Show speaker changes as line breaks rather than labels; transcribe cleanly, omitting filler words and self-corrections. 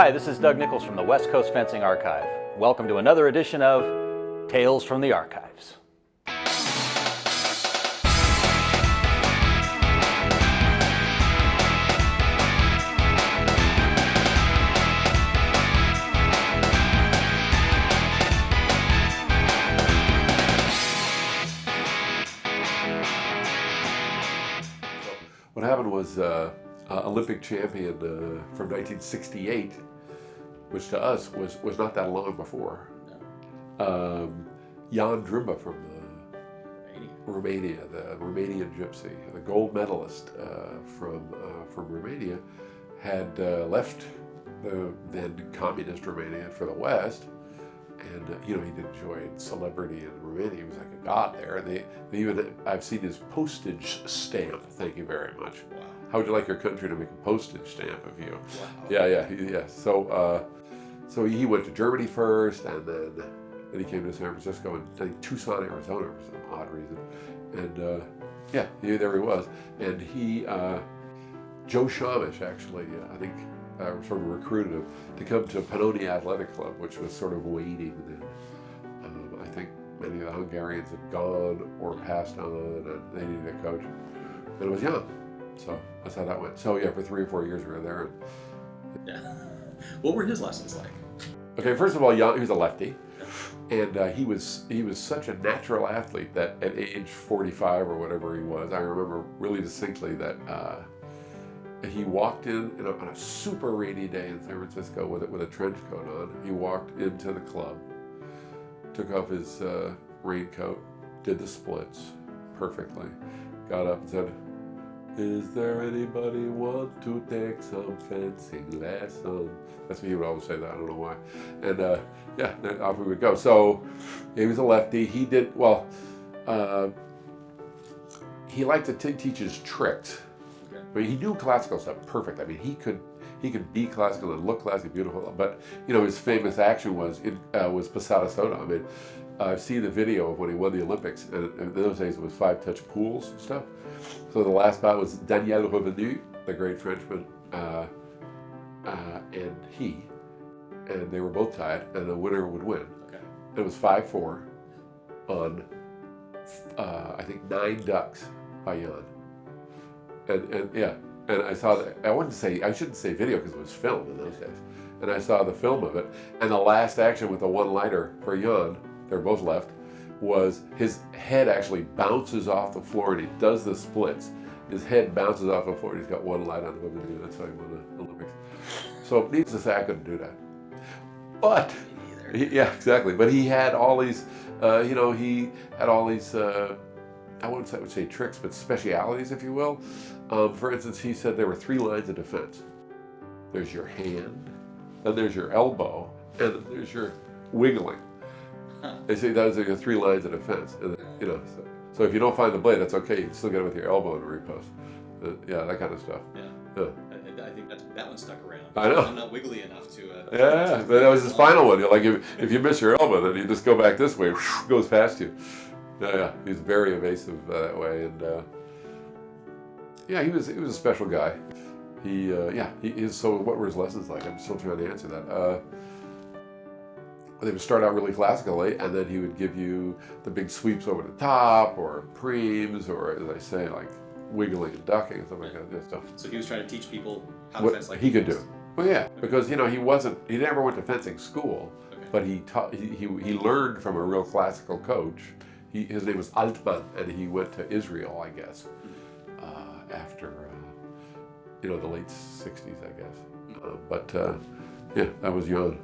Hi, this is Doug Nichols from the West Coast Fencing Archive. Welcome to another edition of Tales from the Archives.
What happened was Olympic champion from 1968, which to us was not that long before. Jan Drimba from Romania, the Romanian gypsy, the gold medalist from Romania, had left the then communist Romania for the West. And he'd enjoyed celebrity in Romania. He was like a god there. They even, I've seen his postage stamp. Thank you very much.
Wow.
How would you like your country to make a postage stamp of you?
Wow.
Yeah. So he went to Germany first, and then he came to San Francisco and I think Tucson, Arizona for some odd reason. And there he was. And Joe Shamish actually, I think, sort of recruited him to come to Panoni Athletic Club, which was sort of waiting. And I think many of the Hungarians had gone or passed on, and they needed a coach. And it was Jan. So that's how that went. So yeah, for 3 or 4 years we were there.
Yeah. What were his lessons like?
Okay, first of all, Jan, he was a lefty. And he was such a natural athlete that at age 45 or whatever he was, I remember really distinctly that he walked in on a super rainy day in San Francisco with a trench coat on. He walked into the club, took off his raincoat, did the splits perfectly, got up and said, "Is there anybody want to take some fencing lessons?" That's what he would always say that, I don't know why. And then off we would go. So he was a lefty. He did, well, he liked to teach his tricks. But he knew classical stuff perfect. I mean, he could be classical and look classical, beautiful. But his famous action was Passata Soda. I mean, I've seen the video of when he won the Olympics, and in those days it was 5-touch pools and stuff. So the last bout was Daniel Revenu, the great Frenchman, and they were both tied, and the winner would win.
Okay.
It was 5-4 on I think 9 ducks by Jan. And I saw that. I shouldn't say video because it was filmed in those days. And I saw the film of it. And the last action with the one-lighter for Jan, they're both left, was his head actually bounces off the floor and he does the splits. His head bounces off the floor and he's got one light on him. That's how he won the Olympics. So needless to say, I couldn't do that. But yeah, exactly. But he had all these, he had all these. I would say tricks, but specialities, if you will. For instance, he said there were 3 lines of defense. There's your hand, then there's your elbow, and then there's your wiggling. They say those are your 3 lines of defense. And, so if you don't find the blade, that's okay. You can still get it with your elbow in a repost. That kind of stuff.
Yeah. I think that one stuck around.
I know.
I'm not wiggly enough to.
But that was his final one. Like if you miss your elbow, then you just go back this way, goes past you. Yeah, he's very evasive that way, and he was a special guy. So what were his lessons like? I'm still trying to answer that. They would start out really classically, and then he would give you the big sweeps over the top, or preems, or as I say, like wiggling and ducking and stuff like that stuff.
So he was trying to teach people how to fence like
he could do. Well, yeah, because he never went to fencing school, but he learned from a real classical coach. His name was Altman, and he went to Israel, I guess, after the late '60s, I guess. That was Jan.